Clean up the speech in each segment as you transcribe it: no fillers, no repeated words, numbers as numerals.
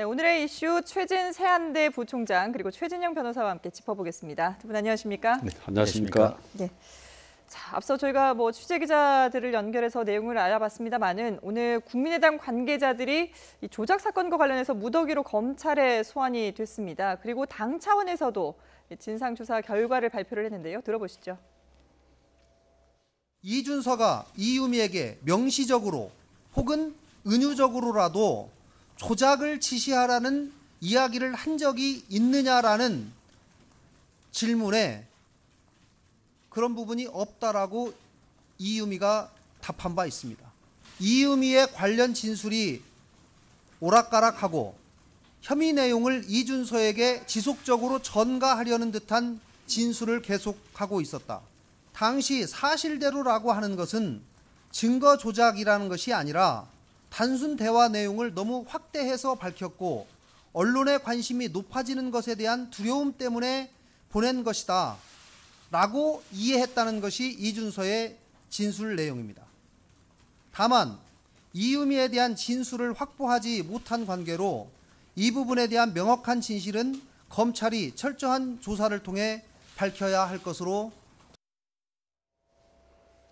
네, 오늘의 이슈 최진 세한대 부총장 그리고 최진영 변호사와 함께 짚어보겠습니다. 두 분 안녕하십니까? 네, 안녕하십니까? 네. 자, 앞서 저희가 취재 기자들을 연결해서 내용을 알아봤습니다만은 오늘 국민의당 관계자들이 이 조작 사건과 관련해서 무더기로 검찰에 소환이 됐습니다. 그리고 당 차원에서도 진상조사 결과를 발표를 했는데요. 들어보시죠. 이준서가 이유미에게 명시적으로 혹은 은유적으로라도 조작을 지시하라는 이야기를 한 적이 있느냐라는 질문에 그런 부분이 없다라고 이유미가 답한 바 있습니다. 이유미의 관련 진술이 오락가락하고 혐의 내용을 이준서에게 지속적으로 전가하려는 듯한 진술을 계속하고 있었다. 당시 사실대로라고 하는 것은 증거 조작이라는 것이 아니라 단순 대화 내용을 너무 확대해서 밝혔고 언론의 관심이 높아지는 것에 대한 두려움 때문에 보낸 것이다 라고 이해했다는 것이 이준서의 진술 내용입니다. 다만 이유미에 대한 진술을 확보하지 못한 관계로 이 부분에 대한 명확한 진실은 검찰이 철저한 조사를 통해 밝혀야 할 것으로.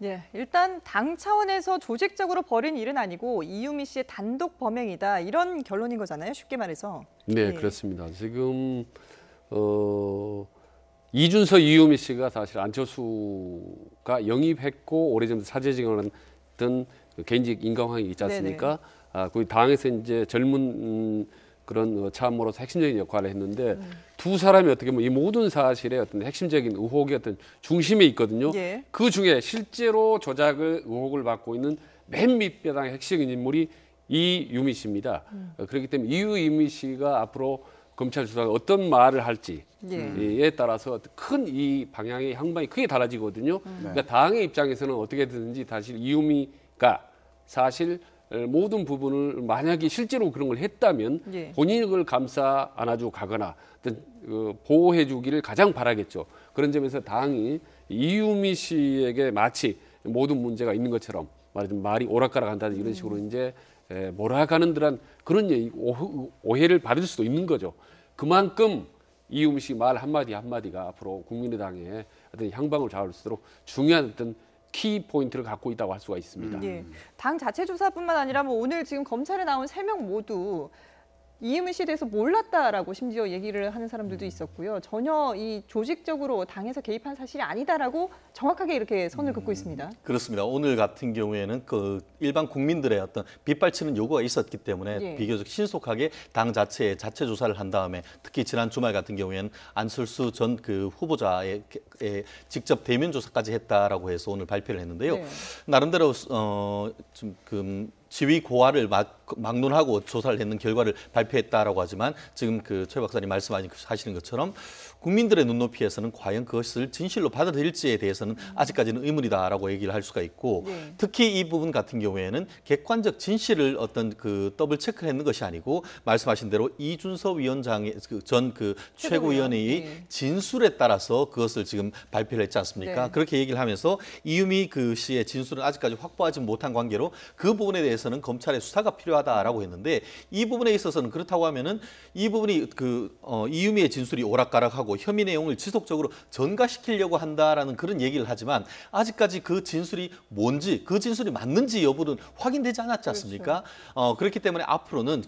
예, 일단 당 차원에서 조직적으로 벌인 일은 아니고 이유미 씨의 단독 범행이다 이런 결론인 거잖아요. 쉽게 말해서. 네, 예. 그렇습니다. 지금 이준서, 이유미 씨가 사실 안철수가 영입했고 오래전부터 사제지간을 했던 개인적 인간관계 있지 않습니까? 그 당에서 이제 젊은 그런 참모로서 핵심적인 역할을 했는데 두 사람이 어떻게 보면 이 모든 사실의 어떤 핵심적인 의혹의 어떤 중심에 있거든요. 예. 그 중에 실제로 조작을 의혹을 받고 있는 맨 밑바닥의 핵심적인 인물이 이유미 씨입니다. 그렇기 때문에 이유미 씨가 앞으로 검찰 수사가 어떤 말을 할지에 따라서 큰 이 방향의 향방이 크게 달라지거든요. 그러니까 당의 입장에서는 어떻게든지 사실 이유미가 사실 모든 부분을 만약에 실제로 그런 걸 했다면 본인이 그걸 감싸 안아주고 가거나 어떤 보호해 주기를 가장 바라겠죠. 그런 점에서 당이 이유미 씨에게 마치 모든 문제가 있는 것처럼 말하자면 말이 오락가락한다는 이런 식으로 이제 몰아가는 듯한 그런 오해를 받을 수도 있는 거죠. 그만큼 이유미 씨 말 한마디 한마디가 앞으로 국민의당의 어떤 향방을 잡을수록 중요한 어떤 키 포인트를 갖고 있다고 할 수가 있습니다. 예. 당 자체 조사뿐만 아니라 오늘 지금 검찰에 나온 3명 모두 이유미 씨에 대해서 몰랐다라고 심지어 얘기를 하는 사람들도 있었고요. 전혀 이 조직적으로 당에서 개입한 사실이 아니다라고 정확하게 이렇게 선을 긋고 있습니다. 그렇습니다. 오늘 같은 경우에는 그 일반 국민들의 어떤 빗발치는 요구가 있었기 때문에 비교적 신속하게 당 자체에 자체 조사를 한 다음에 특히 지난 주말 같은 경우에는 안철수 전 그 후보자의 직접 대면 조사까지 했다라고 해서 오늘 발표를 했는데요. 나름대로 좀 지위 고하를 막론하고 조사를 했는 결과를 발표했다라고 하지만 지금 그 최 박사님 말씀하시는 것처럼 국민들의 눈높이에서는 과연 그것을 진실로 받아들일지에 대해서는 아직까지는 의문이다라고 얘기를 할 수가 있고 특히 이 부분 같은 경우에는 객관적 진실을 어떤 그 더블 체크를 했는 것이 아니고 말씀하신 대로 이준서 위원장의 전 최고위원회의 진술에 따라서 그것을 지금 발표를 했지 않습니까? 그렇게 얘기를 하면서 이유미 그 씨의 진술은 아직까지 확보하지 못한 관계로 그 부분에 대해서는 검찰의 수사가 필요하다라고 했는데 이 부분에 있어서는 그렇다고 하면은 이 부분이 이유미의 진술이 오락가락하고 혐의 내용을 지속적으로 전가시키려고 한다라는 그런 얘기를 하지만 아직까지 그 진술이 뭔지 그 진술이 맞는지 여부는 확인되지 않았지 않습니까? 그렇기 때문에 앞으로는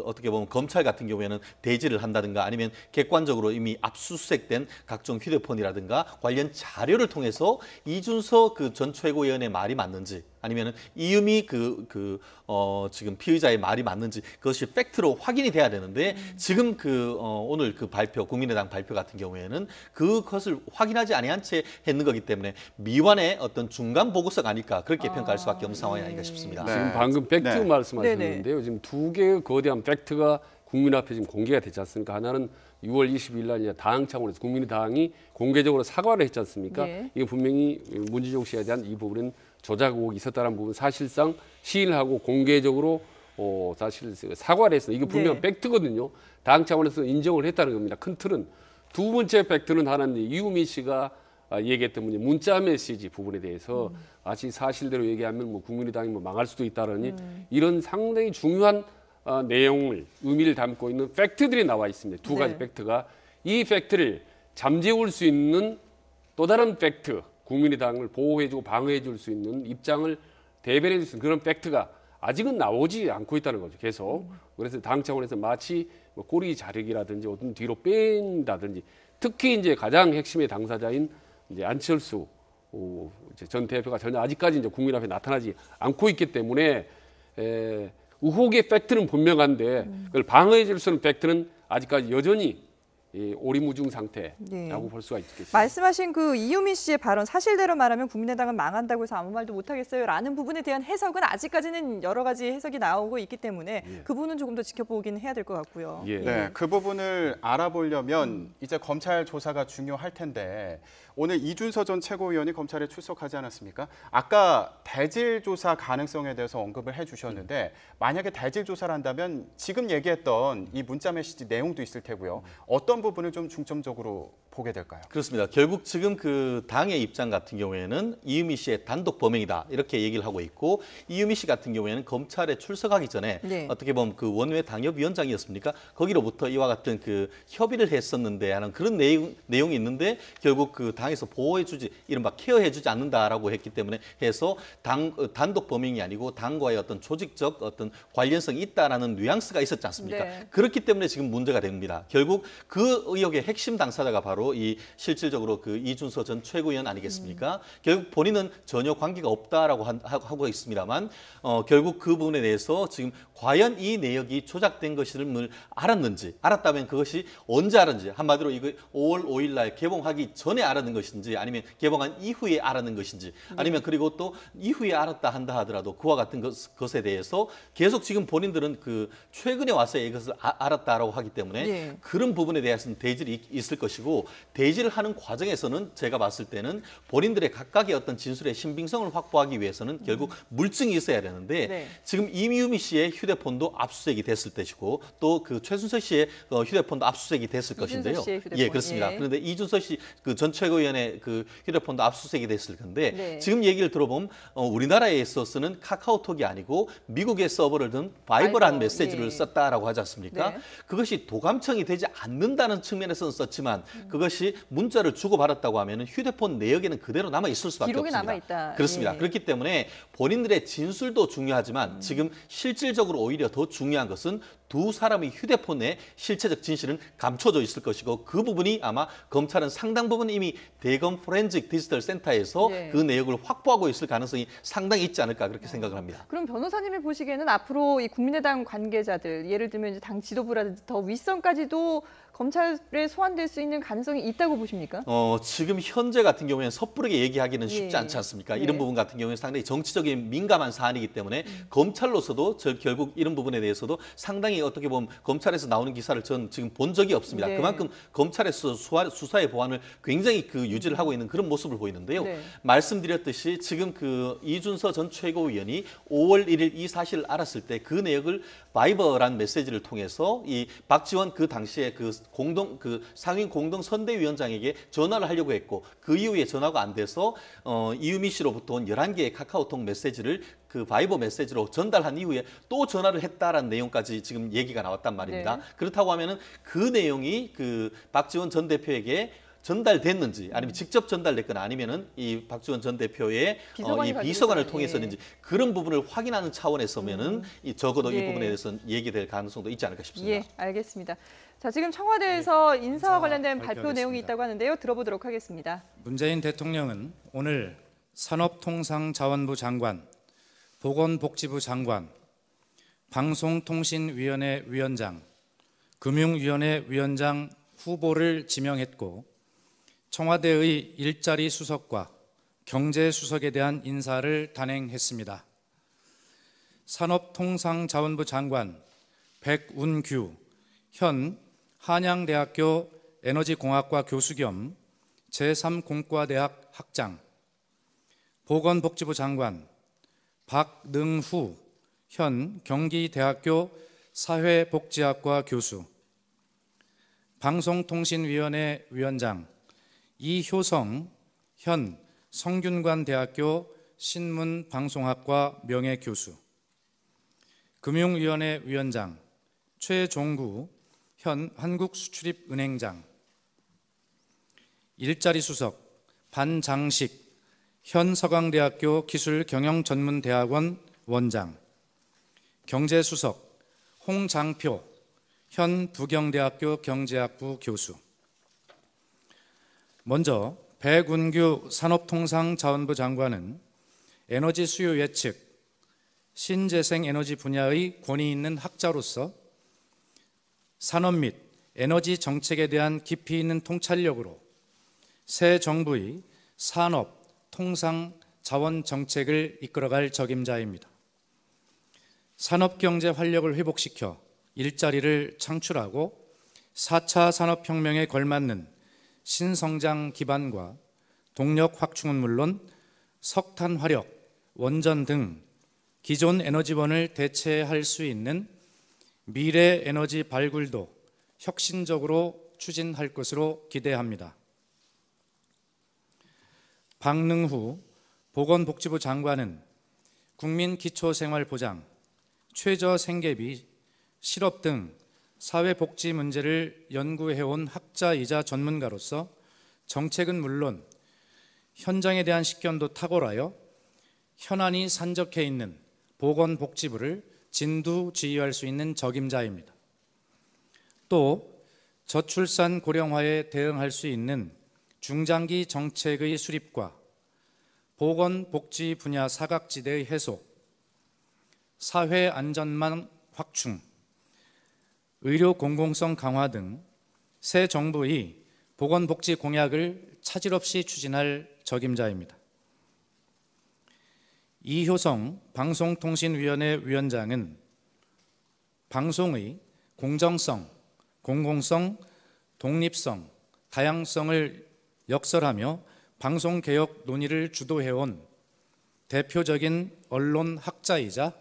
어떻게 보면 검찰 같은 경우에는 대지를 한다든가 아니면 객관적으로 이미 압수수색된 각종 휴대폰이라든가 관련 자료를 통해서 이준서 그 전 최고위원의 말이 맞는지 아니면은 이유미 지금 피의자의 말이 맞는지 그것이 팩트로 확인이 돼야 되는데 지금 오늘 발표 국민의당 발표 같은 경우에는 그것을 확인하지 아니한 채 했는 거기 때문에 미완의 어떤 중간 보고서가 아닐까 그렇게 평가할 수밖에 없는 상황이 아닌가 싶습니다. 지금 방금 팩트 말씀하셨는데요. 지금 두 개의 거대한 팩트가 국민 앞에 지금 공개가 됐지 않습니까? 하나는 6월 22일 날 당 차원에서 국민의당이 공개적으로 사과를 했지 않습니까? 이게 분명히 문진용 씨에 대한 이 부분은 조작 의혹이 있었다는 부분 사실상 시인을 하고 공개적으로 사실 사과를 했어요. 이게 분명 팩트거든요. 당 차원에서 인정을 했다는 겁니다. 큰 틀은. 두 번째 팩트는 하나는 이유미 씨가 얘기했던 문자 메시지 부분에 대해서 아직 사실대로 얘기하면 국민의당이 망할 수도 있다는 이런 상당히 중요한 내용을 의미를 담고 있는 팩트들이 나와 있습니다. 두 가지 네. 팩트가 이 팩트를 잠재울 수 있는 또 다른 팩트, 국민의당을 보호해주고 방어해줄 수 있는 입장을 대변해줄 수 있는 그런 팩트가 아직은 나오지 않고 있다는 거죠. 계속. 그래서 당 차원에서 마치 뭐 꼬리 자르기라든지 어떤 뒤로 뺀다든지 특히 이제 가장 핵심의 당사자인 이제 안철수 이제 전 대표가 전혀 아직까지 이제 국민 앞에 나타나지 않고 있기 때문에 의혹의 팩트는 분명한데 그걸 방어해 줄 수 있는 팩트는 아직까지 여전히 오리무중 상태라고 네. 볼 수가 있겠습니다. 말씀하신 그 이유미 씨의 발언 사실대로 말하면 국민의당은 망한다고 해서 아무 말도 못하겠어요라는 부분에 대한 해석은 아직까지는 여러 가지 해석이 나오고 있기 때문에 그 부분은 조금 더 지켜보긴 해야 될 것 같고요. 예. 네, 그 부분을 알아보려면 이제 검찰 조사가 중요할 텐데 오늘 이준서 전 최고위원이 검찰에 출석하지 않았습니까? 아까 대질 조사 가능성에 대해서 언급을 해주셨는데 만약에 대질 조사를 한다면 지금 얘기했던 이 문자 메시지 내용도 있을 테고요. 어떤 부분을 좀 중점적으로 보게 될까요? 그렇습니다. 결국 지금 그 당의 입장 같은 경우에는 이유미 씨의 단독 범행이다 이렇게 얘기를 하고 있고 이유미 씨 같은 경우에는 검찰에 출석하기 전에 네. 어떻게 보면 그 원외 당협위원장이었습니까? 거기로부터 이와 같은 그 협의를 했었는데 하는 그런 내용이 있는데 결국 그 당에서 보호해주지 이른바 케어해주지 않는다라고 했기 때문에 해서 단독 범행이 아니고 당과의 어떤 조직적 어떤 관련성이 있다라는 뉘앙스가 있었지 않습니까? 네. 그렇기 때문에 지금 문제가 됩니다. 결국 그 의혹의 핵심 당사자가 바로 이 실질적으로 그 이준서 전 최고위원 아니겠습니까? 결국 본인은 전혀 관계가 없다라고 하고 있습니다만 결국 그 부분에 대해서 지금 과연 이 내역이 조작된 것임을 알았는지 알았다면 그것이 언제 알았는지 한마디로 이거 5월 5일 날 개봉하기 전에 알았는 것인지 아니면 개봉한 이후에 알았는 것인지 아니면 그리고 또 이후에 알았다 한다 하더라도 그와 같은 것에 대해서 계속 지금 본인들은 그 최근에 와서 이것을 알았다라고 하기 때문에 네. 그런 부분에 대해서는 대질이 있을 것이고 대질을 하는 과정에서는 제가 봤을 때는 본인들의 각각의 어떤 진술의 신빙성을 확보하기 위해서는 결국 물증이 있어야 되는데 네. 지금 이유미 씨의 휴대폰도 압수수색이 됐을 것이고 또 그 최순서 씨의 휴대폰도 압수수색이 됐을 것인데요. 씨의 휴대폰. 예, 그렇습니다. 예. 그런데 이준서 씨 그 전 최고위원의 그 휴대폰도 압수수색이 됐을 건데 네. 지금 얘기를 들어보면 우리나라에 있어서는 카카오톡이 아니고 미국의 서버를 든 바이버라는 바이버, 메시지를 예. 썼다라고 하지 않습니까? 네. 그것이 도감청이 되지 않는다는 측면에서는 썼지만 그것이 문자를 주고받았다고 하면 휴대폰 내역에는 그대로 남아 있을 수밖에 기록이 없습니다. 남아있다. 그렇습니다. 예. 그렇기 때문에 본인들의 진술도 중요하지만 지금 실질적으로 오히려 더 중요한 것은 두 사람의 휴대폰에 실체적 진실은 감춰져 있을 것이고 그 부분이 아마 검찰은 상당 부분 이미 대검 포렌식 디지털 센터에서 네. 그 내역을 확보하고 있을 가능성이 상당히 있지 않을까 그렇게 생각을 합니다. 그럼 변호사님이 보시기에는 앞으로 이 국민의당 관계자들, 예를 들면 이제 당 지도부라든지 더 윗선까지도 검찰에 소환될 수 있는 가능성이 있다고 보십니까? 지금 현재 같은 경우에는 섣부르게 얘기하기는 쉽지 예. 않지 않습니까? 네. 이런 부분 같은 경우에는 상당히 정치적인 민감한 사안이기 때문에 검찰로서도 결국 이런 부분에 대해서도 상당히 어떻게 보면 검찰에서 나오는 기사를 전 지금 본 적이 없습니다. 네. 그만큼 검찰에서 수사의 보안을 굉장히 그 유지를 하고 있는 그런 모습을 보이는데요. 네. 말씀드렸듯이 지금 그 이준서 전 최고위원이 5월 1일 이 사실을 알았을 때 그 내역을 바이버라는 메시지를 통해서 이 박지원 그 당시에 그 상임 공동 선대위원장에게 전화를 하려고 했고 그 이후에 전화가 안 돼서 이유미 씨로부터 온 11개의 카카오톡 메시지를 그 바이버 메시지로 전달한 이후에 또 전화를 했다라는 내용까지 지금 얘기가 나왔단 말입니다. 네. 그렇다고 하면은 그 내용이 그 박지원 전 대표에게 전달됐는지 아니면 직접 전달됐거나 아니면은 이 박지원 전 대표의 비서관이 이 가지고 비서관을 있어요. 통해서는지 그런 부분을 확인하는 차원에서면은 이 적어도 이 예. 부분에 대해서는 얘기될 가능성도 있지 않을까 싶습니다. 예, 알겠습니다. 자, 지금 청와대에서 인사와 인사 관련된 발표 발표하겠습니다. 내용이 있다고 하는데요. 들어보도록 하겠습니다. 문재인 대통령은 오늘 산업통상자원부 장관, 보건복지부 장관, 방송통신위원회 위원장, 금융위원회 위원장 후보를 지명했고 청와대의 일자리 수석과 경제수석에 대한 인사를 단행했습니다. 산업통상자원부 장관 백운규 현 한양대학교 에너지공학과 교수 겸 제3공과대학 학장, 보건복지부 장관 박능후 현 경기대학교 사회복지학과 교수, 방송통신위원회 위원장 이효성 현 성균관대학교 신문방송학과 명예교수, 금융위원회 위원장 최종구 현 한국수출입은행장, 일자리 수석 반장식 현 서강대학교 기술경영전문대학원 원장, 경제수석 홍장표 현 부경대학교 경제학부 교수. 먼저 백운규 산업통상자원부 장관은 에너지 수요 예측, 신재생 에너지 분야의 권위 있는 학자로서 산업 및 에너지 정책에 대한 깊이 있는 통찰력으로 새 정부의 산업, 통상, 자원 정책을 이끌어갈 적임자입니다. 산업경제 활력을 회복시켜 일자리를 창출하고 4차 산업혁명에 걸맞는 신성장 기반과 동력 확충은 물론 석탄 화력, 원전 등 기존 에너지원을 대체할 수 있는 미래 에너지 발굴도 혁신적으로 추진할 것으로 기대합니다. 박능후 보건복지부 장관은 국민기초생활보장, 최저생계비, 실업 등 사회복지 문제를 연구해온 학자이자 전문가로서 정책은 물론 현장에 대한 식견도 탁월하여 현안이 산적해 있는 보건복지부를 진두지휘할 수 있는 적임자입니다. 또 저출산 고령화에 대응할 수 있는 중장기 정책의 수립과 보건복지 분야 사각지대의 해소, 사회 안전망 확충, 의료 공공성 강화 등 새 정부의 보건복지 공약을 차질 없이 추진할 적임자입니다. 이효성 방송통신위원회 위원장은 방송의 공정성, 공공성, 독립성, 다양성을 역설하며 방송개혁 논의를 주도해온 대표적인 언론 학자이자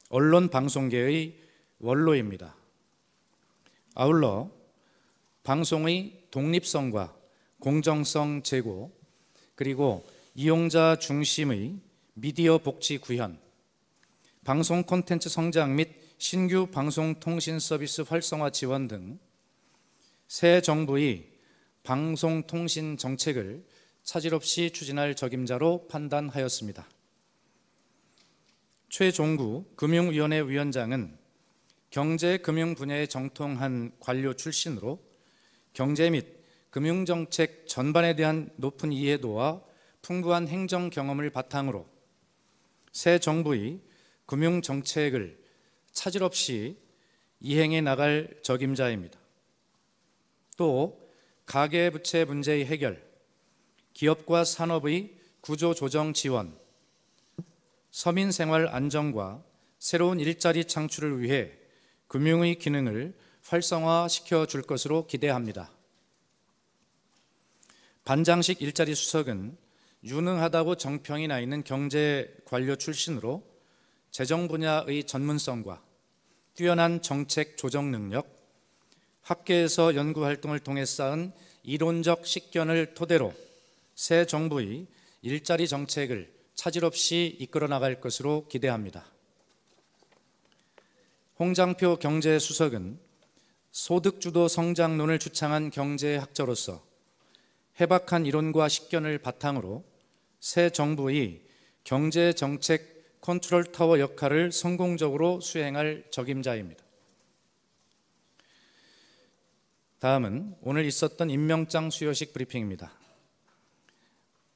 언론방송계의 원로입니다. 아울러 방송의 독립성과 공정성 제고, 그리고 이용자 중심의 미디어 복지 구현, 방송 콘텐츠 성장 및 신규 방송통신 서비스 활성화 지원 등 새 정부의 방송통신 정책을 차질 없이 추진할 적임자로 판단하였습니다. 최종구 금융위원회 위원장은 경제금융 분야에 정통한 관료 출신으로 경제 및 금융정책 전반에 대한 높은 이해도와 풍부한 행정 경험을 바탕으로 새 정부의 금융정책을 차질 없이 이행해 나갈 적임자입니다. 또 가계부채 문제의 해결, 기업과 산업의 구조조정 지원, 서민 생활 안정과 새로운 일자리 창출을 위해 금융의 기능을 활성화시켜 줄 것으로 기대합니다. 반장식 일자리 수석은 유능하다고 정평이 나 있는 경제 관료 출신으로 재정 분야의 전문성과 뛰어난 정책 조정 능력, 학계에서 연구 활동을 통해 쌓은 이론적 식견을 토대로 새 정부의 일자리 정책을 차질 없이 이끌어 나갈 것으로 기대합니다. 홍장표 경제수석은 소득주도 성장론을 주창한 경제학자로서 해박한 이론과 식견을 바탕으로 새 정부의 경제정책 컨트롤 타워 역할을 성공적으로 수행할 적임자입니다. 다음은 오늘 있었던 임명장 수여식 브리핑입니다.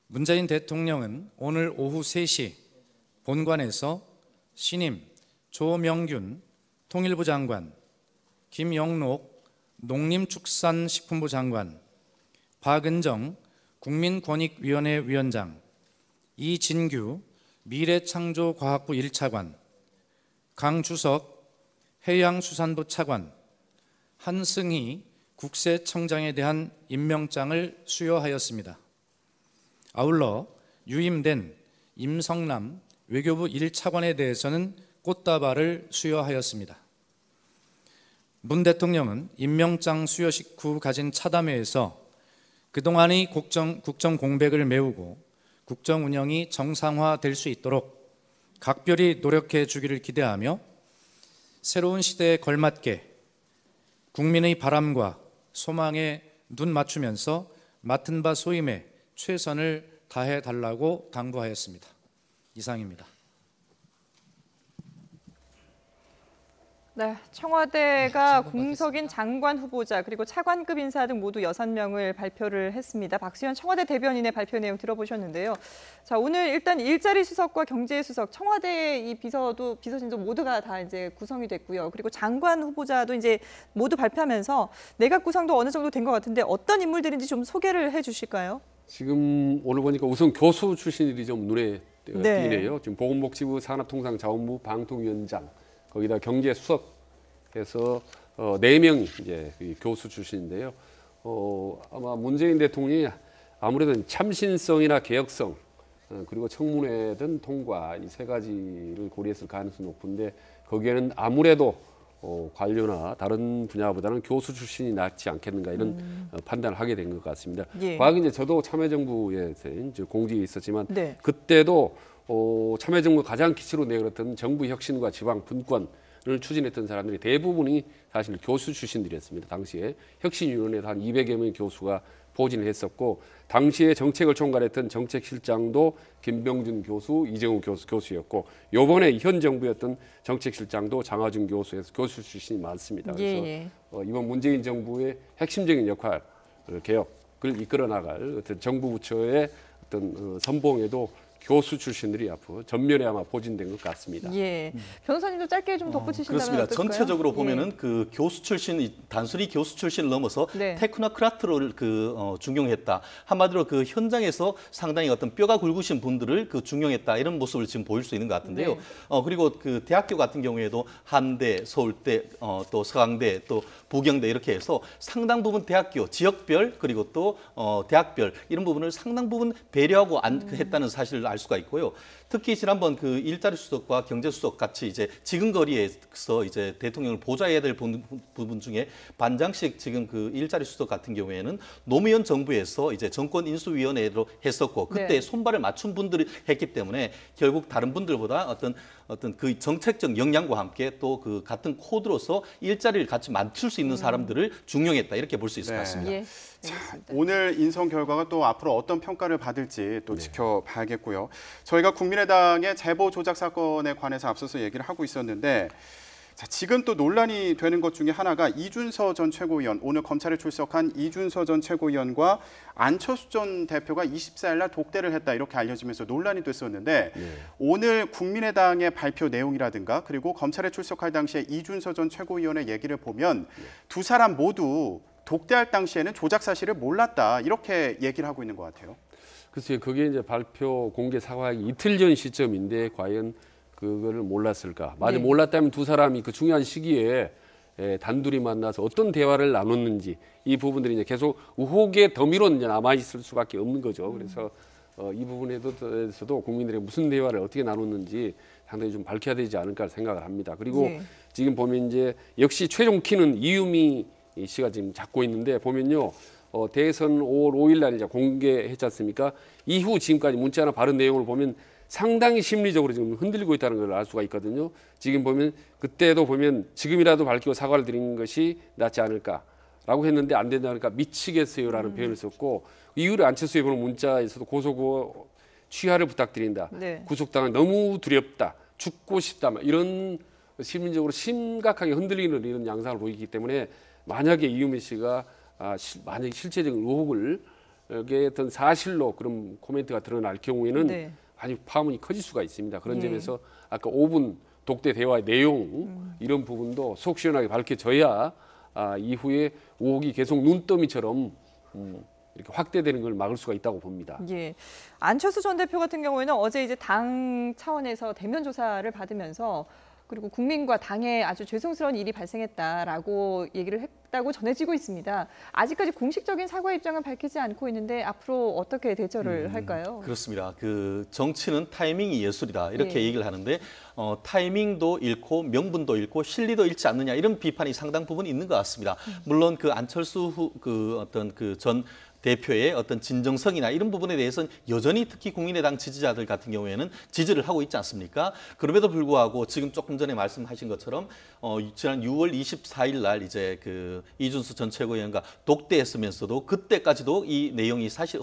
문재인 대통령은 오늘 오후 3시 본관에서 신임 조명균 통일부 장관, 김영록 농림축산식품부 장관, 박은정 국민권익위원회 위원장, 이진규 미래창조과학부 1차관, 강주석 해양수산부 차관, 한승희 국세청장에 대한 임명장을 수여하였습니다. 아울러 유임된 임성남 외교부 1차관에 대해서는 꽃다발을 수여하였습니다. 문 대통령은 임명장 수여식 후 가진 차담회에서 그동안의 국정 공백을 메우고 국정 운영이 정상화될 수 있도록 각별히 노력해 주기를 기대하며 새로운 시대에 걸맞게 국민의 바람과 소망에 눈 맞추면서 맡은 바 소임에 최선을 다해 달라고 당부하였습니다. 이상입니다. 네, 청와대가 공석인 장관 후보자 그리고 차관급 인사 등 모두 6명을 발표를 했습니다. 박수현 청와대 대변인의 발표 내용 들어보셨는데요. 자, 오늘 일단 일자리 수석과 경제 수석, 청와대 이 비서진도 모두가 다 이제 구성이 됐고요. 그리고 장관 후보자도 이제 모두 발표하면서 내각 구성도 어느 정도 된 것 같은데 어떤 인물들인지 좀 소개를 해주실까요? 지금 오늘 보니까 우선 교수 출신들이 좀 눈에 네. 띄네요. 지금 보건복지부, 산업통상자원부, 방통위원장, 거기다 경제수석해서 4명이 이제 교수 출신인데요. 아마 문재인 대통령이 아무래도 참신성이나 개혁성 그리고 청문회 등 통과 이 3가지를 고려했을 가능성이 높은데 거기에는 아무래도 관료나 다른 분야보다는 교수 출신이 낫지 않겠는가 이런 판단을 하게 된 것 같습니다. 예. 과거에 이제 저도 참여정부에서 이제 공직에 있었지만 네. 그때도 참여정부 가장 기치로 내걸었던 정부 혁신과 지방 분권을 추진했던 사람들이 대부분이 사실 교수 출신들이었습니다. 당시에 혁신위원회에도 한 200여 명의 교수가 포진을 했었고 당시에 정책을 총괄했던 정책실장도 김병준 교수, 이정우 교수였고 요번에 현 정부였던 정책실장도 장하준 교수에서 교수 출신이 많습니다. 그래서 예. 이번 문재인 정부의 핵심적인 역할, 개혁을 이끌어 나갈 어떤 정부 부처의 어떤 선봉에도 교수 출신들이 앞으로 전면에 아마 포진된 것 같습니다. 예, 변호사님도 짧게 좀 덧붙이신다면 그렇습니다. 어떨까요? 전체적으로 보면은 그 교수 출신, 단순히 교수 출신을 넘어서 네. 테크노크라트를 중용했다. 한마디로 그 현장에서 상당히 어떤 뼈가 굵으신 분들을 중용했다. 이런 모습을 지금 보일 수 있는 것 같은데요. 네. 그리고 그 대학교 같은 경우에도 한대, 서울대, 또 서강대, 또 부경대 이렇게 해서 상당 부분 대학교 지역별 그리고 또 대학별 이런 부분을 상당 부분 배려하고 했다는 사실을 알 수가 있고요. 특히 지난번 그 일자리 수석과 경제 수석 같이 이제 지근거리에서 이제 대통령을 보좌해야 될 부분 중에 반장씩 지금 그 일자리 수석 같은 경우에는 노무현 정부에서 이제 정권 인수위원회로 했었고 그때 네. 손발을 맞춘 분들이 했기 때문에 결국 다른 분들보다 어떤 그 정책적 역량과 함께 또 그 같은 코드로서 일자리를 같이 맞출 수 있는 사람들을 중용했다 이렇게 볼 수 있을 것 네. 같습니다. 예, 알겠습니다. 오늘 인선 결과가 또 앞으로 어떤 평가를 받을지 또 지켜봐야겠고요. 저희가 국민의당의 제보 조작 사건에 관해서 앞서서 얘기를 하고 있었는데 자, 지금 또 논란이 되는 것 중에 하나가 이준서 전 최고위원, 오늘 검찰에 출석한 이준서 전 최고위원과 안철수 전 대표가 24일 날 독대를 했다 이렇게 알려지면서 논란이 됐었는데 오늘 국민의당의 발표 내용이라든가 그리고 검찰에 출석할 당시에 이준서 전 최고위원의 얘기를 보면 두 사람 모두 독대할 당시에는 조작 사실을 몰랐다 이렇게 얘기를 하고 있는 것 같아요. 글쎄요, 그게 이제 발표 공개 사과하기 이틀 전 시점인데 과연 그거를 몰랐을까? 만약 네. 몰랐다면 두 사람이 그 중요한 시기에 단둘이 만나서 어떤 대화를 나눴는지 이 부분들이 이제 계속 의혹의 더미로 이제 남아 있을 수밖에 없는 거죠. 그래서 이 부분에 대해서도 국민들이 무슨 대화를 어떻게 나눴는지 상당히 좀 밝혀야 되지 않을까 생각을 합니다. 그리고 예. 지금 보면 이제 역시 최종 키는 이유미 씨가 지금 잡고 있는데 보면요. 대선 5월 5일 날 이제 공개했지 않습니까? 이후 지금까지 문자나 발언 내용을 보면 상당히 심리적으로 지금 흔들리고 있다는 걸 알 수가 있거든요. 지금 보면 그때도 보면 지금이라도 밝히고 사과를 드리는 것이 낫지 않을까라고 했는데 안 된다니까 미치겠어요라는 표현을 썼고 이후에 안철수에 보는 문자에서도 고소 취하를 부탁드린다. 네. 구속당은 너무 두렵다. 죽고 싶다. 이런 심리적으로 심각하게 흔들리는 이런 양상을 보이기 때문에 만약에 이유미 씨가 만약에 실체적인 의혹을 이게 어떤 사실로 그런 코멘트가 드러날 경우에는 네. 아주 파문이 커질 수가 있습니다. 그런 예. 점에서 아까 5분 독대 대화의 내용 이런 부분도 속 시원하게 밝혀져야 이후에 의혹이 계속 눈더미처럼 이렇게 확대되는 걸 막을 수가 있다고 봅니다. 예. 안철수 전 대표 같은 경우에는 어제 이제 당 차원에서 대면 조사를 받으면서 그리고 국민과 당에 아주 죄송스러운 일이 발생했다라고 얘기를 했다고 전해지고 있습니다. 아직까지 공식적인 사과 입장은 밝히지 않고 있는데 앞으로 어떻게 대처를 할까요? 그렇습니다. 그 정치는 타이밍이 예술이다 이렇게 예. 얘기를 하는데 타이밍도 잃고 명분도 잃고 실리도 잃지 않느냐 이런 비판이 상당 부분 있는 것 같습니다. 물론 그 안철수 전 대표의 어떤 진정성이나 이런 부분에 대해서는 여전히 특히 국민의당 지지자들 같은 경우에는 지지를 하고 있지 않습니까? 그럼에도 불구하고 지금 조금 전에 말씀하신 것처럼 지난 6월 24일 날 이제 그 이준수 전 최고위원과 독대했으면서도 그때까지도 이 내용이 사실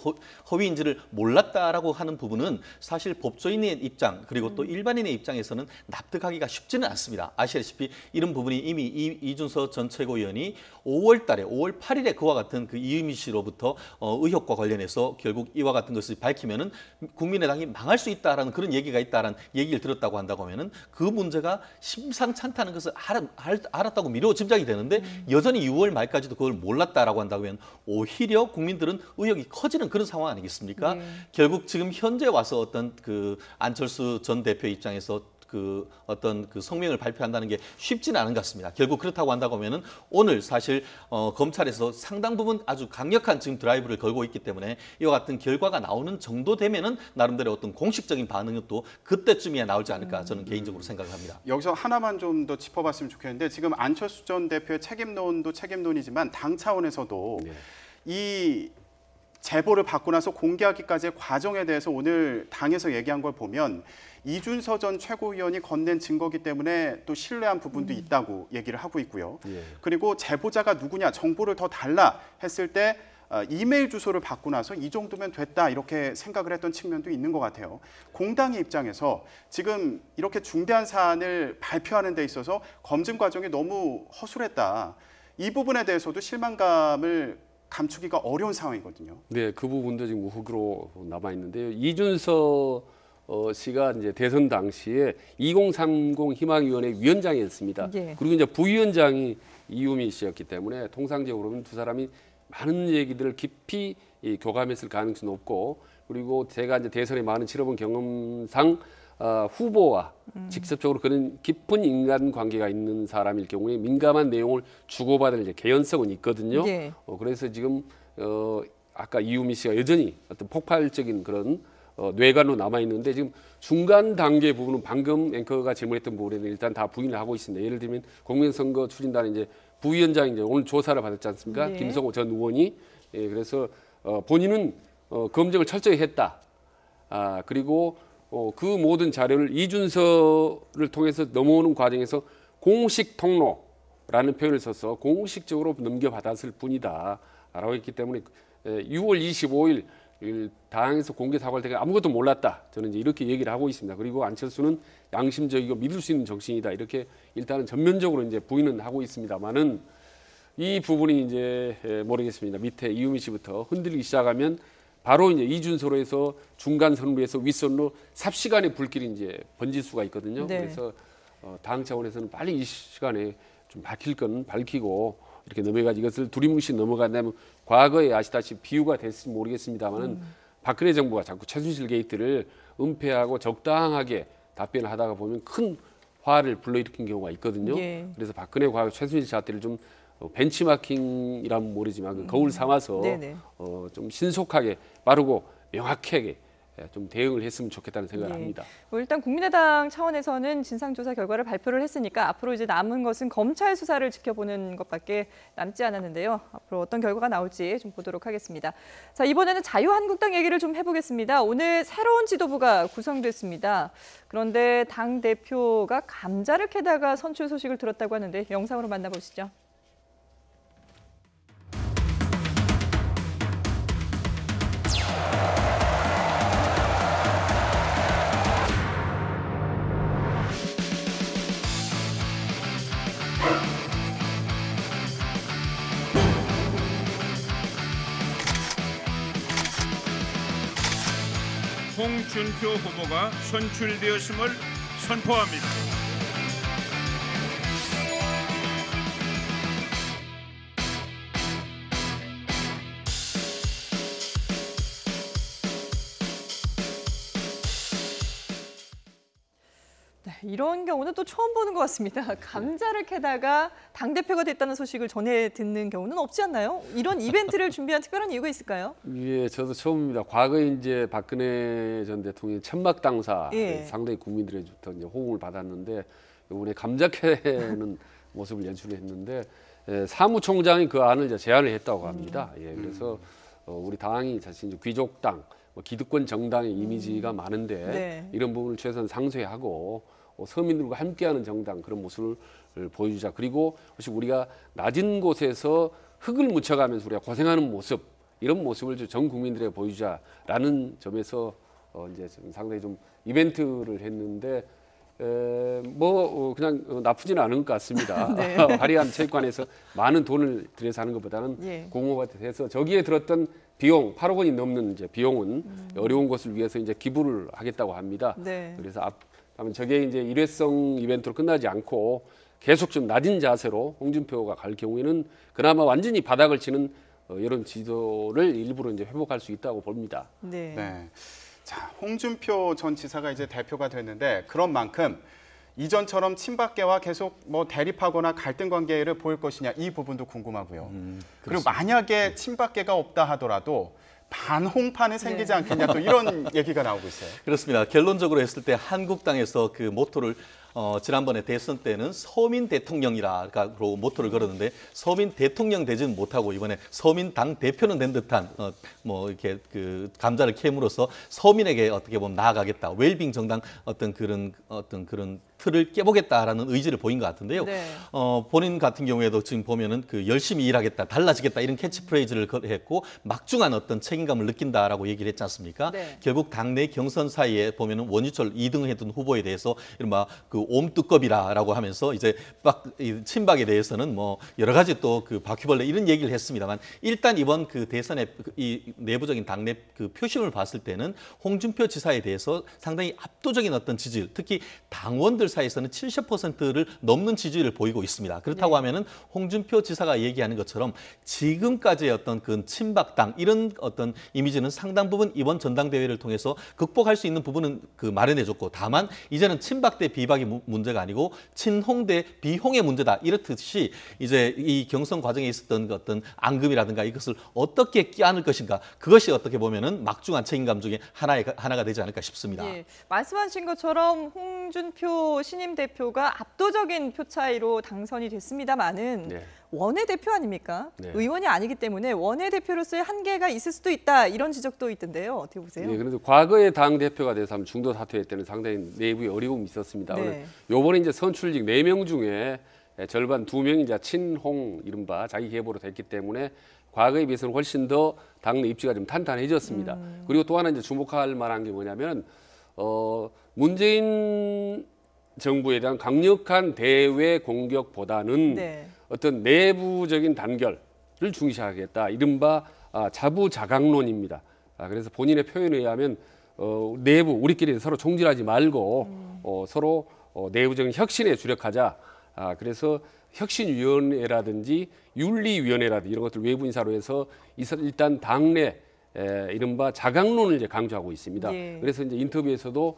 허위인지를 몰랐다라고 하는 부분은 사실 법조인의 입장 그리고 또 일반인의 입장에서는 납득하기가 쉽지는 않습니다. 아시다시피 이런 부분이 이미 이준서 전 최고위원이 5월 달에 5월 8일에 그와 같은 그 이유미 씨로부터 의혹과 관련해서 결국 이와 같은 것을 밝히면은 국민의당이 망할 수 있다라는 그런 얘기가 있다라는 얘기를 들었다고 한다고 하면은 그 문제가 심상찮다는 것을 알았다고 미루어 짐작이 되는데 여전히 6월 말까지도 그걸 몰랐다라고 한다고 하면 오히려 국민들은 의혹이 커지는 그런 상황 아니겠습니까? 결국 지금 현재 와서 어떤 그 안철수 전 대표 입장에서 그 어떤 그 성명을 발표한다는 게 쉽지는 않은 것 같습니다. 결국 그렇다고 한다고 하면은 오늘 사실 검찰에서 상당 부분 아주 강력한 지금 드라이브를 걸고 있기 때문에 이와 같은 결과가 나오는 정도 되면은 나름대로 어떤 공식적인 반응은 또 그때쯤이야 나오지 않을까 저는 개인적으로 생각을 합니다. 여기서 하나만 좀 더 짚어봤으면 좋겠는데 지금 안철수 전 대표의 책임론도 책임론이지만 당 차원에서도 이 제보를 받고 나서 공개하기까지의 과정에 대해서 오늘 당에서 얘기한 걸 보면 이준서 전 최고위원이 건넨 증거기 때문에 또 신뢰한 부분도 있다고 얘기를 하고 있고요. 그리고 제보자가 누구냐 정보를 더 달라 했을 때 이메일 주소를 받고 나서 이 정도면 됐다 이렇게 생각을 했던 측면도 있는 것 같아요. 공당의 입장에서 지금 이렇게 중대한 사안을 발표하는 데 있어서 검증 과정이 너무 허술했다. 이 부분에 대해서도 실망감을 감추기가 어려운 상황이거든요. 네, 그 부분도 지금 흙으로 남아 있는데요. 이준서 씨가 이제 대선 당시에 2030 희망위원회 위원장이었습니다. 예. 그리고 이제 부위원장이 이유미 씨였기 때문에 통상적으로는 두 사람이 많은 얘기들을 깊이 교감했을 가능성이 높고, 그리고 제가 이제 대선에 많은 치러본 경험상 후보와 직접적으로 그런 깊은 인간 관계가 있는 사람일 경우에 민감한 내용을 주고받을 이제 개연성은 있거든요. 네. 그래서 지금 아까 이유미 씨가 여전히 어떤 폭발적인 그런 뇌관으로 남아 있는데, 지금 중간 단계 부분은 방금 앵커가 질문했던 부분에는 일단 다 부인을 하고 있습니다. 예를 들면 공명선거 추진단 이제 부위원장이 이제 오늘 조사를 받았지 않습니까? 네. 김성호 전 의원이. 그래서 본인은 검증을 철저히 했다. 그리고 그 모든 자료를 이준서를 통해서 넘어오는 과정에서 공식 통로라는 표현을 써서 공식적으로 넘겨받았을 뿐이다라고 했기 때문에 6월 25일 당에서 공개 사과할 때가 아무것도 몰랐다. 저는 이제 이렇게 얘기를 하고 있습니다. 그리고 안철수는 양심적이고 믿을 수 있는 정신이다. 이렇게 일단은 전면적으로 이제 부인은 하고 있습니다만은 이 부분이 이제 모르겠습니다. 밑에 이유미 씨부터 흔들리기 시작하면 바로 이제 이준서로 해서 중간 선루에서 윗선로 삽시간에 불길이 이제 번질 수가 있거든요. 네. 그래서 당 차원에서는 빨리 이 시간에 좀 밝힐 건 밝히고 이렇게 넘어가지, 이것을 두리뭉실 넘어간다면 과거에 아시다시피 비유가 됐을지 모르겠습니다만은 박근혜 정부가 자꾸 최순실 게이트를 은폐하고 적당하게 답변을 하다가 보면 큰 화를 불러일으킨 경우가 있거든요. 예. 그래서 박근혜 과거 최순실 사태를 좀 벤치마킹이라면 모르지만 그 거울 삼아서 네네. 좀 신속하게 빠르고 명확하게 좀 대응을 했으면 좋겠다는 생각을 예. 합니다. 일단 국민의당 차원에서는 진상조사 결과를 발표를 했으니까 앞으로 이제 남은 것은 검찰 수사를 지켜보는 것밖에 남지 않았는데요. 앞으로 어떤 결과가 나올지 좀 보도록 하겠습니다. 자, 이번에는 자유한국당 얘기를 좀 해보겠습니다. 오늘 새로운 지도부가 구성됐습니다. 그런데 당 대표가 감자를 캐다가 선출 소식을 들었다고 하는데 영상으로 만나보시죠. 홍준표 후보가 선출되었음을 선포합니다. 네, 이런 경우는 또 처음 보는 것 같습니다. 감자를 캐다가 당대표가 됐다는 소식을 전해 듣는 경우는 없지 않나요? 이런 이벤트를 준비한 특별한 이유가 있을까요? 예, 저도 처음입니다. 과거에 이제 박근혜 전 대통령이 천막 당사 예. 상당히 국민들로부터 이제 호응을 받았는데 이번에 감자 캐는 모습을 연출했는데 사무총장이 그 안을 이제 제안을 했다고 합니다. 예, 그래서 우리 당이 사실 이제 귀족당, 뭐 기득권 정당의 이미지가 많은데 네. 이런 부분을 최소한 상쇄하고 서민들과 함께하는 정당 그런 모습을 보여주자. 그리고 혹시 우리가 낮은 곳에서 흙을 묻혀가면서 우리가 고생하는 모습 이런 모습을 전 국민들에게 보여주자라는 점에서 이제 상당히 좀 이벤트를 했는데 그냥 나쁘지는 않은 것 같습니다. 네. 화려한 체육관에서 많은 돈을 들여서 하는 것보다는 예. 공모가 돼서 저기에 들었던 비용 8억 원이 넘는 이제 비용은 어려운 곳을 위해서 이제 기부를 하겠다고 합니다. 네. 그래서 다만 저게 이제 일회성 이벤트로 끝나지 않고 계속 좀 낮은 자세로 홍준표가 갈 경우에는 그나마 완전히 바닥을 치는 여론 지도를 일부러 이제 회복할 수 있다고 봅니다. 네. 네. 자, 홍준표 전 지사가 이제 대표가 됐는데 그런 만큼 이전처럼 친박계와 계속 뭐 대립하거나 갈등 관계를 보일 것이냐 이 부분도 궁금하고요. 그리고 만약에 친박계가 없다 하더라도 반홍파는 생기지 않겠냐 또 이런 얘기가 나오고 있어요. 그렇습니다. 결론적으로 했을 때 한국당에서 그 모토를 지난번에 대선 때는 서민 대통령이라고 모토를 걸었는데 서민 대통령 되지는 못하고 이번에 서민 당 대표는 된 듯한 이렇게 그 감자를 캐물어서 서민에게 어떻게 보면 나아가겠다. 웰빙 정당 어떤 그런 틀을 깨보겠다라는 의지를 보인 것 같은데요. 네. 본인 같은 경우에도 지금 보면은 그 열심히 일하겠다, 달라지겠다 이런 캐치프레이즈를 했고 막중한 어떤 책임감을 느낀다라고 얘기를 했지 않습니까? 네. 결국 당내 경선 사이에 보면은 원유철 2등 했던 후보에 대해서 이른바 그 옴뚜껑이라고 하면서 이제 친박에 대해서는 뭐 여러 가지 또 그 바퀴벌레 이런 얘기를 했습니다만 일단 이번 그 대선의 이 내부적인 당내 그 표심을 봤을 때는 홍준표 지사에 대해서 상당히 압도적인 어떤 지지율, 특히 당원들 사이에서는 70%를 넘는 지지율을 보이고 있습니다. 그렇다고 하면은 홍준표 지사가 얘기하는 것처럼 지금까지의 어떤 그 친박당 이런 어떤 이미지는 상당 부분 이번 전당대회를 통해서 극복할 수 있는 부분은 그 마련해줬고 다만 이제는 친박 대 비박의 문제가 아니고 친홍 대 비홍의 문제다 이렇듯이 이제 이 경선 과정에 있었던 그 어떤 앙금이라든가 이것을 어떻게 끼안을 것인가 그것이 어떻게 보면은 막중한 책임감 중에 하나가 되지 않을까 싶습니다. 예, 말씀하신 것처럼 홍준표 신임 대표가 압도적인 표 차이로 당선이 됐습니다마는 네. 원내대표 아닙니까? 네. 의원이 아니기 때문에 원내대표로서의 한계가 있을 수도 있다 이런 지적도 있던데요. 어떻게 보세요? 네, 그런데 과거에 당 대표가 돼서 한번 중도 사퇴할 때는 상당히 내부에 어려움이 있었습니다. 네. 요번에 이제 선출직 4명 중에 절반 2명이 이제 친홍 이른바 자기 계보로 됐기 때문에 과거에 비해서는 훨씬 더 당내 입지가 좀 탄탄해졌습니다. 그리고 또 하나 이제 주목할 만한 게 뭐냐면 문재인 정부에 대한 강력한 대외 공격보다는 네. 어떤 내부적인 단결을 중시하겠다. 이른바 자부자강론입니다. 그래서 본인의 표현에 의하면 내부 우리끼리 서로 총질하지 말고 서로 내부적인 혁신에 주력하자. 그래서 혁신위원회라든지 윤리위원회라든지 이런 것들 외부 인사로 해서 일단 당내 이른바 자강론을 이제 강조하고 있습니다. 예. 그래서 이제 인터뷰에서도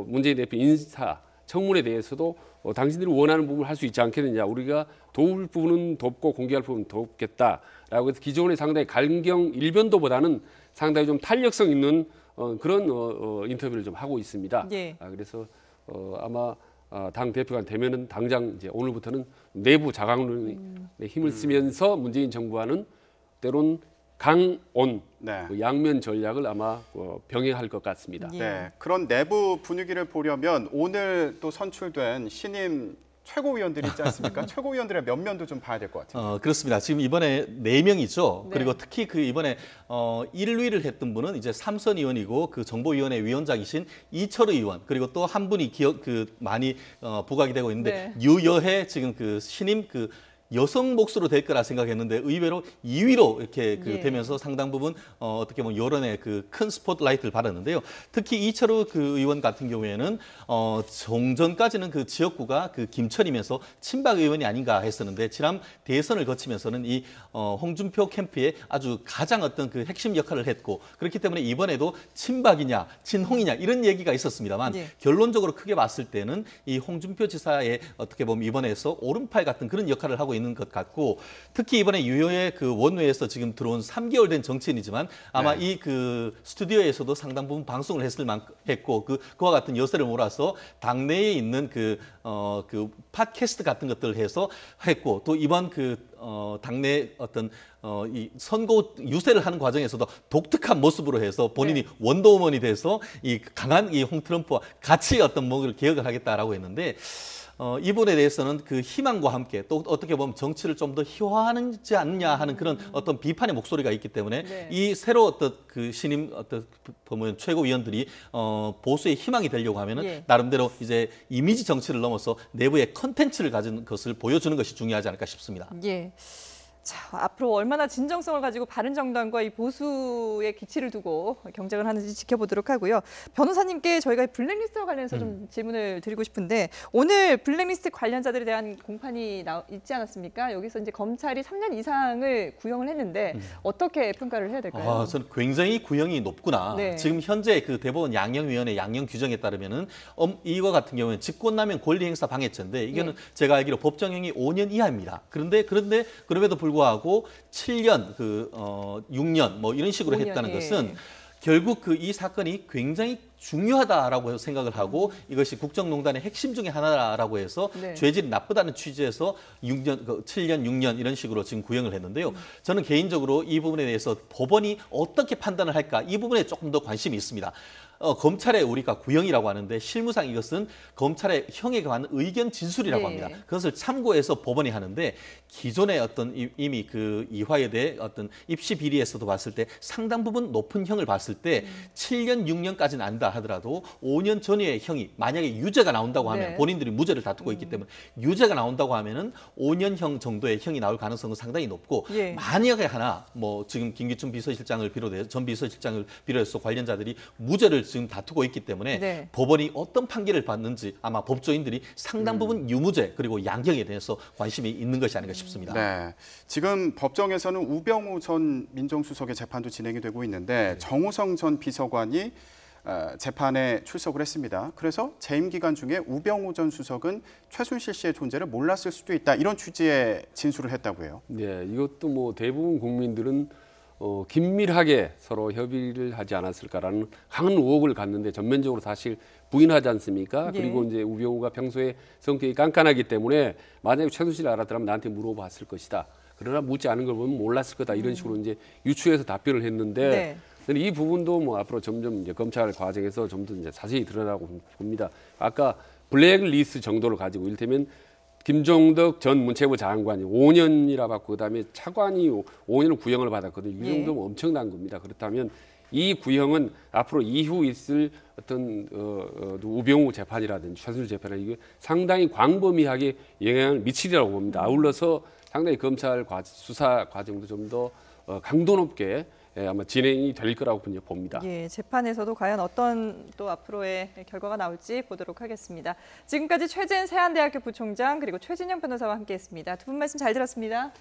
문재인 대표 인사 청문에 대해서도 당신들이 원하는 부분을 할 수 있지 않겠느냐. 우리가 도울 부분은 돕고 공개할 부분은 돕겠다라고 해서 기존의 상당히 갈경 일변도보다는 상당히 좀 탄력성 있는 그런 인터뷰를 좀 하고 있습니다. 예. 그래서 아마 당 대표가 되면은 당장 이제 오늘부터는 내부 자강론에 힘을 쓰면서 문재인 정부와는 때론 강온 네. 그 양면 전략을 아마 병행할 것 같습니다. 예. 네, 그런 내부 분위기를 보려면 오늘 또 선출된 신임 최고위원들이 있지 않습니까? 최고위원들의 면면도 좀 봐야 될 것 같아요. 그렇습니다. 지금 이번에 4명이죠. 네. 그리고 특히 그 이번에 1위를 했던 분은 이제 삼선 의원이고 그 정보위원회 위원장이신 이철의 의원 그리고 또 한 분이 많이 부각이 되고 있는데 네. 유여해 지금 그 신임 그 여성 몫으로 될 거라 생각했는데 의외로 2위로 이렇게 예. 되면서 상당 부분 어떻게 보면 여론에 그 큰 스포트라이트를 받았는데요. 특히 이철우 그 의원 같은 경우에는 종전까지는 그 지역구가 그 김천이면서 친박 의원이 아닌가 했었는데 지난 대선을 거치면서는 이 홍준표 캠프에 아주 가장 어떤 그 핵심 역할을 했고 그렇기 때문에 이번에도 친박이냐 친홍이냐 이런 얘기가 있었습니다만 예. 결론적으로 크게 봤을 때는 이 홍준표 지사의 어떻게 보면 이번에서 오른팔 같은 그런 역할을 하고 있는 있는 것 같고 특히 이번에 유효의 그 원외에서 지금 들어온 3개월 된 정치인이지만 아마 이 그 스튜디오에서도 상당 부분 방송을 했고 그와 같은 여세를 몰아서 당내에 있는 그 팟캐스트 같은 것들을 해서 했고 또 이번 당내 어떤 이 선거 유세를 하는 과정에서도 독특한 모습으로 해서 본인이 원더우먼이 돼서 이 강한 이 홍 트럼프와 같이 어떤 뭔가를 개혁을 하겠다라고 했는데 이 부분에 대해서는 그 희망과 함께 또 어떻게 보면 정치를 좀 더 희화하지 않냐 하는 그런 어떤 비판의 목소리가 있기 때문에 이 새로 어떤 그 신임 어떤 보면 최고위원들이 보수의 희망이 되려고 하면은 나름대로 이제 이미지 정치를 넘어서 내부의 컨텐츠를 가진 것을 보여주는 것이 중요하지 않을까 싶습니다. 예. 자, 앞으로 얼마나 진정성을 가지고 바른정당과 이 보수의 기치를 두고 경쟁을 하는지 지켜보도록 하고요. 변호사님께 저희가 블랙리스트와 관련해서 좀 질문을 드리고 싶은데 오늘 블랙리스트 관련자들에 대한 공판이 있지 않았습니까? 여기서 이제 검찰이 3년 이상을 구형을 했는데 어떻게 평가를 해야 될까요? 저는 굉장히 구형이 높구나. 네. 지금 현재 그 대법원 양형위원회 양형 규정에 따르면은 이와 같은 경우는 직권남용 권리행사 방해죄인데 이거는 제가 알기로 법정형이 5년 이하입니다. 그런데 그럼에도 불구하고 7년, 6년 뭐 이런 식으로 5년, 했다는 것은 결국 이 사건이 굉장히 중요하다라고 생각을 하고 이것이 국정농단의 핵심 중에 하나라고 해서 죄질이 나쁘다는 취지에서 7년, 6년 이런 식으로 지금 구형을 했는데요. 저는 개인적으로 이 부분에 대해서 법원이 어떻게 판단을 할까 이 부분에 조금 더 관심이 있습니다. 검찰의 우리가 구형이라고 하는데 실무상 이것은 검찰의 형에 관한 의견 진술이라고 합니다. 그것을 참고해서 법원이 하는데 기존의 어떤 이미 그 이화에 대해 어떤 입시 비리에서도 봤을 때 상당 부분 높은 형을 봤을 때 7년, 6년까지는 아니다 하더라도 5년 전의 형이 만약에 유죄가 나온다고 하면 본인들이 무죄를 다투고 있기 때문에 유죄가 나온다고 하면은 5년형 정도의 형이 나올 가능성은 상당히 높고 만약에 하나 뭐 지금 김기춘 비서실장을 비롯해서 전 비서실장을 비롯해서 관련자들이 무죄를 지금 다투고 있기 때문에 법원이 어떤 판결을 받는지 아마 법조인들이 상당 부분 유무죄 그리고 양형에 대해서 관심이 있는 것이 아닌가 싶습니다. 네, 지금 법정에서는 우병우 전 민정수석의 재판도 진행이 되고 있는데 정호성 전 비서관이 재판에 출석을 했습니다. 그래서 재임 기간 중에 우병우 전 수석은 최순실 씨의 존재를 몰랐을 수도 있다 이런 취지의 진술을 했다고 해요. 네, 이것도 뭐 대부분 국민들은 긴밀하게 서로 협의를 하지 않았을까라는 강한 의혹을 갖는데 전면적으로 사실 부인하지 않습니까? 그리고 이제 우병우가 평소에 성격이 깐깐하기 때문에 만약에 최순실을 알았더라면 나한테 물어봤을 것이다. 그러나 묻지 않은 걸 보면 몰랐을 거다. 이런 식으로 이제 유추해서 답변을 했는데 이 부분도 뭐 앞으로 점점 이제 검찰 과정에서 좀 더 이제 자세히 드러나고 봅니다. 아까 블랙리스트 정도를 가지고 이를테면 김종덕 전 문체부 장관이 5년이라 받고 그다음에 차관이 5년을 구형을 받았거든요. 이 정도면 엄청난 겁니다. 그렇다면 이 구형은 앞으로 이후 있을 어떤 우병우 재판이라든지 최순실 재판이 이게 상당히 광범위하게 영향을 미치리라고 봅니다. 아울러서 상당히 검찰 수사 과정도 좀 더 강도 높게 아마 진행이 될 거라고 봅니다. 예, 재판에서도 과연 어떤 또 앞으로의 결과가 나올지 보도록 하겠습니다. 지금까지 최재현 세한대학교 부총장 그리고 최진영 변호사와 함께했습니다. 두 분 말씀 잘 들었습니다.